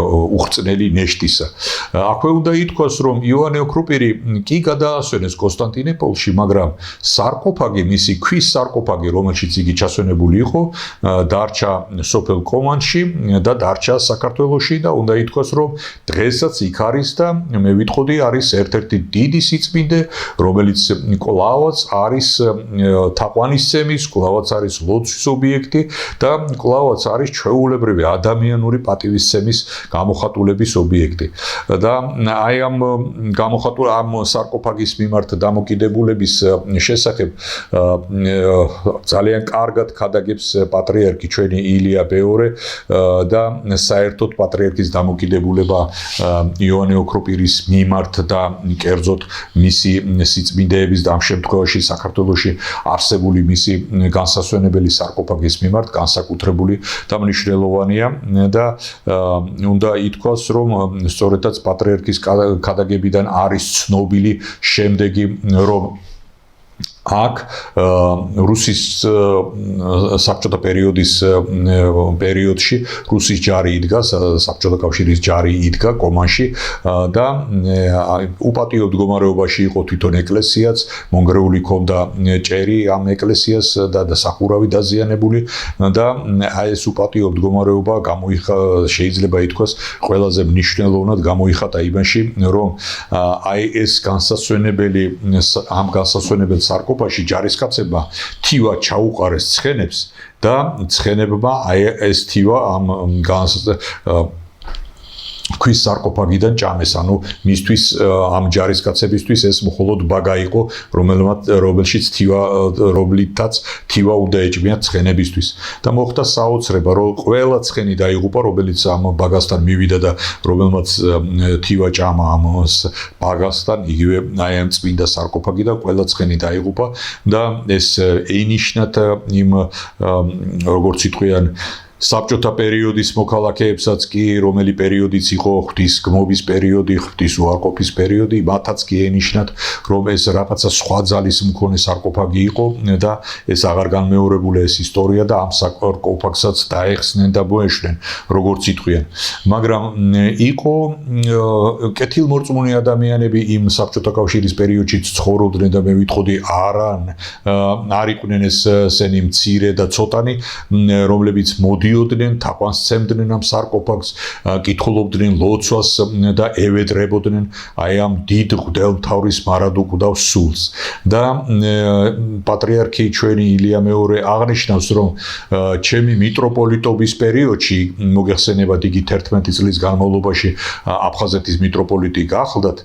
უხრწნელი ნეშტისა. აქვე უნდა ითქვას, რომ იოანე ოქროპირი კი გადაასვენეს კონსტანტინოპოლში, მაგრამ სარკოფაგი, მისი ქვის სარკოფაგი, რომელშიც იგი ჩასვენებული იყო, დარჩა სოფელ კომანში და დარჩა საქართველოში და უნდა ითქვას, რომ დღესაც იქ არის და მე ვიტყოდი, არის ერთ-ერთი დიდი სიწმინდე, რომელიც კვლავაც არის თაყვანისცემის, კვლავაც არის ლოცვის ობიექტი და კვლავაც არის ჩვეულებრივი ადამიანური პატივისცემის გამოხატულების ობიექტი. და აი ამ სარკოფაგის მიმართ დამოკიდებულების შესახებ ძალიან კარგად ქადაგებს პატრიარქი ჩვენი ილია ბეორე და საერთოდ პატრიარქის დამოკიდებულება იოანე ოქროპირის მიმართ და კერძოდ მისი სიწმინდეების და ამ შემთხვევაში საქართველოში არსებული მისი განსასვენებელი სარკოფაგის მიმართ განსაკუთრებული და მნიშვნელოვანია და უნდა ითქვას, რომ სწორედაც პატრიარქის ქადაგებიდან არის ცნობილი შემდეგი, რომ აქ რუსის საბჭოთა პერიოდში რუსის ჯარი იდგა, საბჭოთა კავშირის ჯარი იდგა კომანში და უპატიო მდგომარეობაში იყო თვითონ ეკლესიაც, მონგრეული ჰქონდა ჭერი ამ ეკლესიას და სახურავი დაზიანებული და აი ეს უპატიო მდგომარეობა შეიძლება ითქვას ყველაზე მნიშვნელოვნად გამოიხატა იმაში, რომ აი ეს განსასვენებელი ამ განსასვენებელ სარკოფაგში ჯარისკაცებმა თივა ჩაუყარეს ცხენებს და ცხენებმა აი ეს თივა ამ ქვის სარკოფაგიდან ჭამეს, ანუ მისთვის ამ ჯარისკაცებისთვის ეს მხოლოდ ბაგა იყო, რომელშიც რომლითაც თივა უნდა ეჭმიათ ცხენებისთვის. და მოხდა საოცრება, რომ ყველა ცხენი დაიღუპა, რომელიც ამ ბაგასთან მივიდა და რომელმაც თივა ჭამა ამ ბაგასთან, იგივე აი ამ წმინდა სარკოფაგიდან ყველა ცხენი დაიღუპა და ეს ენიშნათ იმ როგორც იტყვიან საბჭოთა პერიოდის მოქალაქეებსაც კი, რომელი პერიოდიც იყო ღვთისგმობის პერიოდი, ღვთისუარყოფის პერიოდი, მათაც კი ენიშნათ, რომ ეს რაღაცა სხვა ძალის მქონე სარკოფაგი იყო და ეს აღარ განმეორებულა ეს ისტორია და ამ სარკოფაგსაც დაეხსნენ და მოეშვნენ, როგორც იტყვიან. მაგრამ იყო კეთილმორწმუნე ადამიანები იმ საბჭოთა კავშირის პერიოდში ცხოვრობდნენ და მე ვიტყოდი არ იყვნენ ესენი მცირე და ცოტანი, რომლებიც მოდი მიდიოდნენ, თაყვანს სცემდნენ ამ სარკოფაგს, კითხულობდნენ ლოცვას და ევედრებოდნენ აი ამ დიდ მღვდელმთავრის მარადუკვდავ სულს. და პატრიარქი ჩვენი ილია მეორე აღნიშნავს, რომ ჩემი მიტროპოლიტობის პერიოდში, მოგეხსენებათ, იგი 11 წლის განმავლობაში აფხაზეთის მიტროპოლიტი გახლდათ,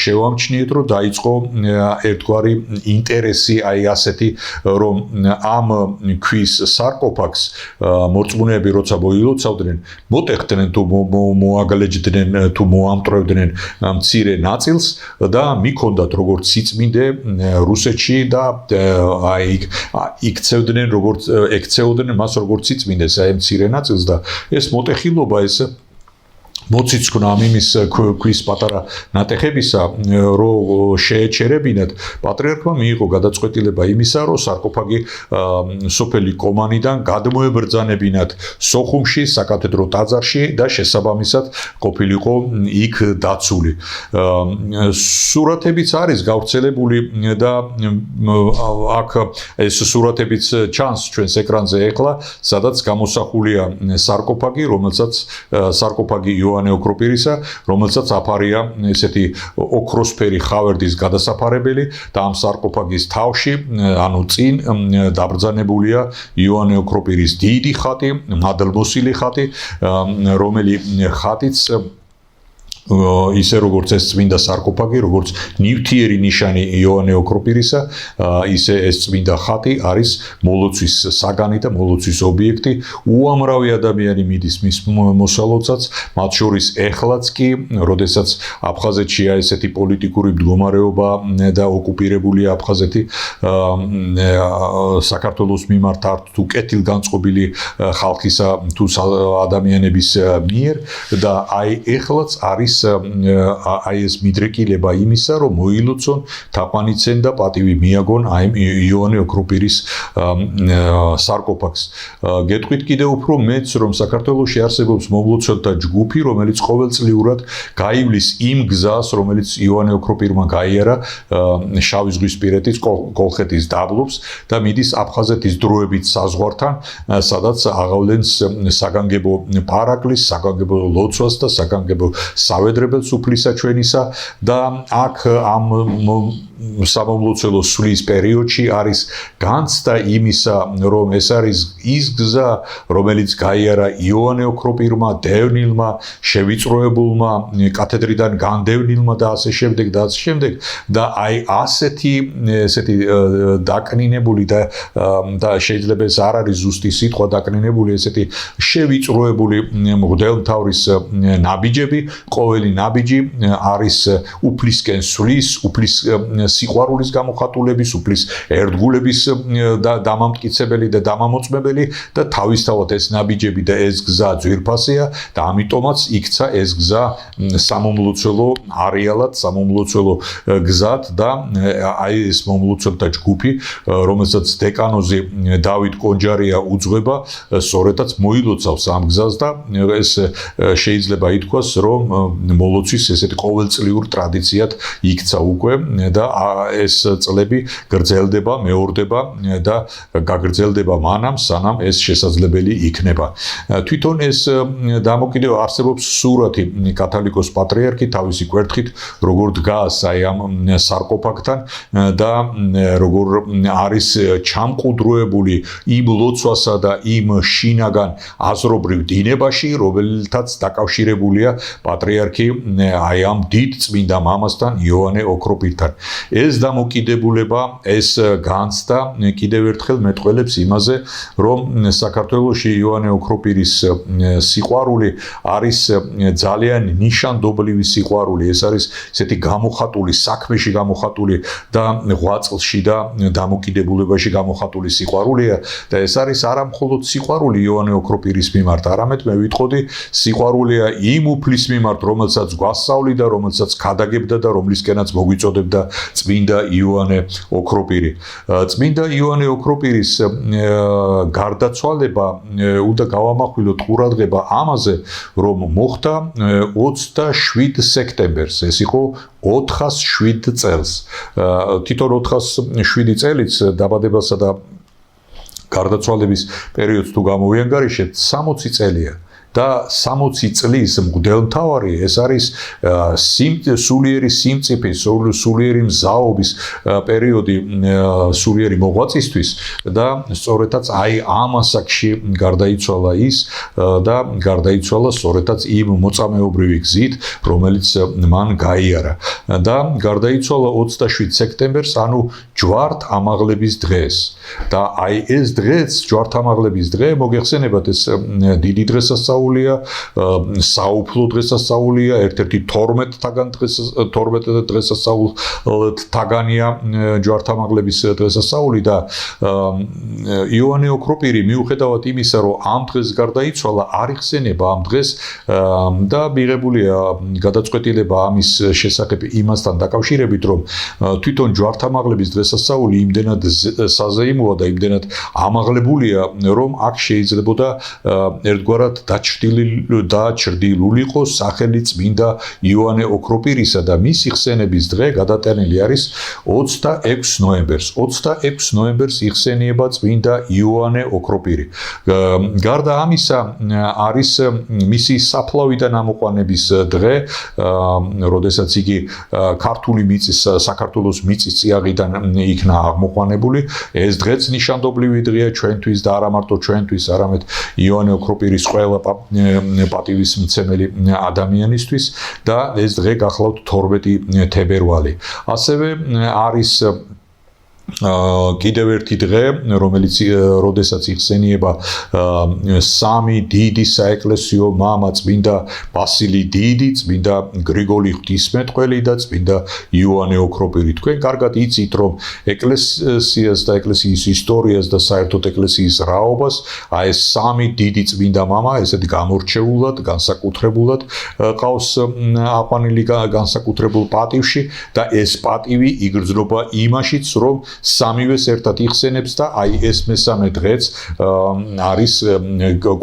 შევამჩნიეთ, რომ დაიწყო ერთგვარი ინტერესი აი ასეთი, რომ ამ ქვის სარკოფაგს მორწმუნეები როცა მოილოცავდნენ, მოტეხდნენ თუ მოაგლეჯდნენ თუ მოამტრევდნენ მცირე ნაწილს და მიქონდათ როგორც სიწმინდე რუსეთში და აი იქცევდნენ როგორც ექცეოდნენ მას როგორც სიწმინდეს აი მცირე ნაწილს და ეს მოტეხილობა ეს მოციცქნა ამ იმის ქვის პატარა ნატეხებისა, რომ შეეჩერებინათ, პატრიარქმა მიიღო გადაწყვეტილება იმისა, რომ სარკოფაგი სოფელი კომანიდან გადმოებრძანებინათ სოხუმში, საკათედრო ტაძარში და შესაბამისად ყოფილიყო იქ დაცული. სურათებიც არის გავრცელებული და აქ ეს სურათებიც ჩანს ჩვენს ეკრანზე ეხლა, სადაც გამოსახულია სარკოფაგი, რომელსაც სარკოფაგი იოანე ოქროპირისა, რომელსაც აფარია ესეთი ოქროსფერი ხავერდის გადასაფარებელი და ამ სარკოფაგის თავში, ანუ წინ დაბრძანებულია იოანე ოქროპირის დიდი ხატი, მადლმოსილი ხატი, რომელი ხატიც ისე როგორც ეს წმინდა სარკოფაგი, როგორც ნივთიერი ნიშანი იოანე ოქროპირისა, ისე ეს წმინდა ხატი არის მოლოცვის საგანი და მოლოცვის ობიექტი. უამრავი ადამიანი მიდის მის მოსალოცած, მათ შორის ეხლაც კი, როდესაც აფხაზეთშია ესეთი პოლიტიკური მდგომარეობა და ოკუპირებულია აფხაზეთი საქართველოს მიმართ თუ კეთილგანწყობილი ხალხისა თუ ადამიანების მიერ და აი ეხლაც არის აი ეს მიდრეკილება იმისა, რომ მოილოცონ, თაყვანიცენ და პატივი მიაგონ აი იოანე ოქროპირის სარკოფაგს. გეტყვით კიდევ უფრო მეც, რომ საქართველოში არსებობს მომლოცველთა ჯგუფი, რომელიც ყოველწლიურად გაივლის იმ გზას, რომელიც იოანე ოქროპირმა გაიარა შავი ზღვისპირეთის კოლხეთის დაბლობს და მიდის აფხაზეთის დროებით საზღვართან, სადაც აღავლენს საგანგებო პარაკლის, საგანგებო ლოცვას და საგანგებო ვედრებელს უფლისა ჩვენისა და აქ ამ სამომლოცველო სulis პერიოდში არის განცდა იმისა, რომ ეს არის ის გზა, რომელიც გაიარა იოანე ოქროპირმა, დევნილმა, შევიწროებულმა, კათედრიდან განდევნილმა და ასე შემდეგ და ასე შემდეგ და აი ესეთი დაკნინებული და შეიძლება ეს არ არის ზუსტი სიტყვა დაკნინებული, ესეთი შევიწროებული მღვდელმთავრის ნაბიჯები, ყოველი ნაბიჯი არის უფლისკენ სulis, უფლის სიყვარულის გამოხატულების, უფლის ერთგულების დამამტკიცებელი და დამამოწმებელი და თავისთავად ეს ნაბიჯები და ეს გზა ძვირფასია და ამიტომაც იქცა ეს გზა სამომლოცველო არეალად, სამომლოცველო გზად და აი ეს მომლოცველთა ჯგუფი, რომელსაც დეკანოზი დავით კონჯარია უძღვება, სწორედაც მოილოცავს ამ გზას და ეს შეიძლება ითქვას, რომ მოლოცვის ესეთი ყოველწლიურ ტრადიციად იქცა უკვე და ეს წლები გრძელდება, მეორდება და გაგრძელდება მანამ, სანამ ეს შესაძლებელი იქნება. თვითონ ეს დამოკიდებული არსებობს სურათი კათოლიკოს პატრიარქი თავისი კვერთხით, როგორ დგას აი ამ სარკოფაგთან და როგორ არის ჩამყუდროებული იმ ლოცვასა და იმ შინაგან აზრობრივ დინებაში, რომელთაც დაკავშირებულია პატრიარქი აი ამ დიდ წმინდა მამასთან იოანე ოქროპირთან. ეს დამოკიდებულება, ეს განცდა კიდევ ერთხელ მეტყველებს იმაზე, რომ საქართველოში იოანე ოქროპირის სიყვარული არის ძალიან ნიშანდობლივი სიყვარული. ეს არის ესეთი გამოხატული, საქმეში გამოხატული და ღვაწლში და დამოკიდებულებაში გამოხატული სიყვარულია და ეს არის არა მხოლოდ სიყვარული იოანე ოქროპირის მიმართ, არამედ მე ვიტყოდი სიყვარულია იმ უფლის მიმართ, რომელსაც გვასწავლიდა, რომელსაც ქადაგებდა და რომლისკენაც მოგვიწოდებდა წმინდა იოანე ოქროპირი. წმინდა იოანე ოქროპირის გარდაცვალება უნდა გავამახვილოთ ყურადღება ამაზე, რომ მოხდა 27 სექტემბერს, ეს იყო 407 წელს. თითო 407 წელიც დაბადებასა და გარდაცვალების პერიოდს თუ გამოვიანგარიშებთ 60 წელია და 60 წლის მღვდელმთავარი ეს არის სულიერი სიმწიფის, სულიერი მზაობის პერიოდი სულიერი მოღვაწისთვის და სწორედაც აი ამ ასაკში გარდაიცვალა ის და გარდაიცვალა სწორედაც იმ მოწამეობრივი გზით, რომელიც მან გაიარა და გარდაიცვალა 27 სექტემბერს, ანუ ჯვართამაღლების დღეს და აი ეს დღეც ჯვართამაღლების დღე მოგეხსენებათ ეს დიდი დღესასწაული საუფლო დღესასწაულია, ერთ-ერთი 12 დღესასწაულთაგანია ჯვართამაღლების დღესასწაული და იოანე ოქროპირი მიუხედავად იმისა, რომ ამ დღეს გარდაიცვალა, არ იხსენება ამ დღეს და მიღებულია გადაწყვეტილება ამის შესახებ იმასთან დაკავშირებით, რომ თვითონ ჯვართამაღლების დღესასწაული იმდენად საზეიმოა და იმდენად ამაღლებულია, რომ აქ შეიძლებოდა ერთგვარად დაჩრდილულიყო სახელი წმინდა იოანე ოქროპირისა და მისი ხსენების დღე გადატანილი არის 26 ნოემბერს. 26 ნოემბერს იხსენიება წმინდა იოანე ოქროპირი. გარდა ამისა არის მისი საფლავიდან ამოყვანების დღე, როდესაც იგი ქართული მიწის საქართველოს მიწის წიაღიდან იქნა აღმოყვანებული. ეს დღეც ნიშანდობლივი დღეა ჩვენთვის და არა მარტო ჩვენთვის, არამედ იოანე ოქროპირის ყველა პატივისმცემელი ადამიანისთვის და ეს დღე გახლავთ 12 თებერვალი. ასევე არის კიდევ ერთი დღე, რომელიც როდესაც იხსენიება სამი დიდი საეკლესიო მამა წმინდა ბასილი დიდი, წმინდა გრიგოლი ღვთისმეტყველი და წმინდა იოანე ოქროპირი. თქვენ კარგად იცით, რომ ეკლესიას და ეკლესიის ისტორიას და საერთოდ ეკლესიის რაობას აი ეს სამი დიდი წმინდა მამა ესეთი გამორჩეულად, განსაკუთრებულად ყავს აყვანილი განსაკუთრებულ პატივში და ეს პატივი იგრძნობა იმაშიც, რომ სამივეს ერთად იხსენებს და აი ეს მესამე დღეც არის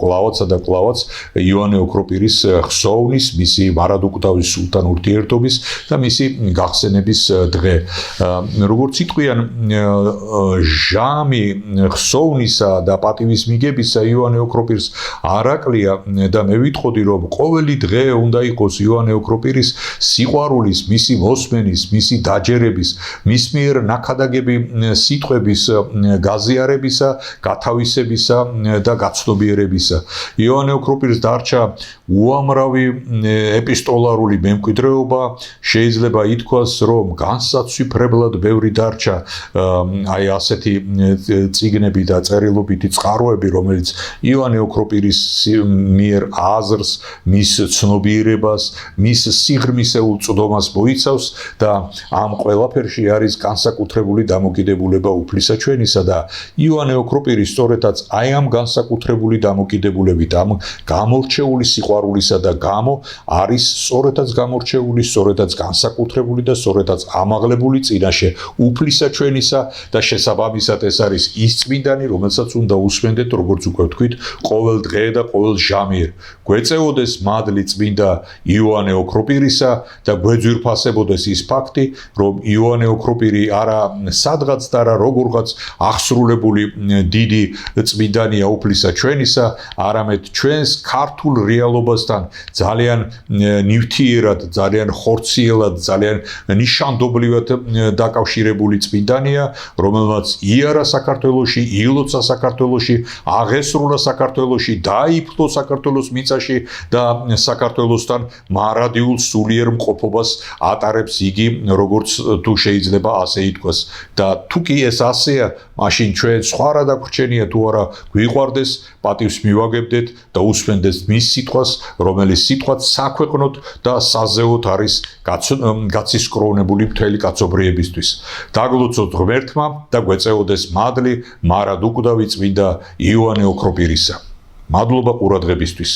კლავაცა და კლავაც იოანე ოქროპირის ხსოვნის, მისი მარადუკვდავის სულთან ურთიერთობის და მისი გახსენების დღე. როგორც იტყვიან, ჟამი ხსოვნისა და პატივის მიგებისა იოანე ოქროპირს არაკლია და მე ვიტყოდი, რომ ყოველი დღე უნდა იყოს იოანე ოქროპირის სიყვარულის, მისი მოსმენის, მისი დაჯერების, მის მიერ ნაქადაგები სიტყვების გაზიარებისა, გათავისებისა და გაცნობიერებისა. იოანე ოქროპირს დარჩა უამრავი ეპისტოლარული მემკვიდრეობა, შეიძლება ითქვას, რომ განსაცვიფრებლად ბევრი დარჩა აი ასეთი წიგნები და წერილობითი წყაროები, რომელიც იოანე ოქროპირის მიერ აზრს, მის ცნობიერებას, მის სიღრმისეულ წვდომას მოიცავს და ამ ყველაფერში არის განსაკუთრებული დამოკიდებულება უფლისაჩვენისა და იოანე ოქროპირი სწორედაც აი ამ განსაკუთრებული დამოკიდებულებით, ამ გამორჩეული სიყვარულისა და გამო არის სწორედაც გამორჩეული, სწორედაც განსაკუთრებული და სწორედაც ამაღლებული წინაშე უფლისაჩვენისა და შესაბამისად ეს არის ის წმინდანი, რომელსაც უნდა უსმენდეთ, როგორც უკვე ვთქვით, ყოველ დღე და ყოველ ჟამიერ. გვეწეოდეს მადლი წმინდა იოანე ოქროპირისა და გვეძვირფასებოდეს ის ფაქტი, რომ იოანე ოქროპირი არა სადღაც და არა როგორღაც აღსრულებული დიდი წმინდანია უფლისაჩვენისა, არამედ ჩვენს ქართულ რეალობასთან ძალიან ნივთიერად, ძალიან ხორციელად, ძალიან ნიშანდობლივად დაკავშირებული წმინდანია, რომელმაც იარა საქართველოში, ილოცა საქართველოში, აღესრულა საქართველოში, დაიფლო საქართველოს მიწაში და საქართველოსთან მარადიულ სულიერ მყოფობას ატარებს იგი, როგორც თუ შეიძლება ასე ითქვას. და თუ კი ეს ასეა, მაშინ ჩვენ სხვა რა დაგვრჩენია თუ არა გვიყვარდეს, პატივს მივაგებდეთ და უსმენდეთ მის სიტყვას, რომელიც სიტყვაც საქვეყნოთ და საზეოთ არის გაცისკროვნებული მთელი კაცობრიებისთვის. დაგლოცოთ ღმერთმა და გვეწეოდეს მადლი მარადუკვდავი წმინდა იოანე ოქროპირისა. მადლობა ყურადღებისთვის.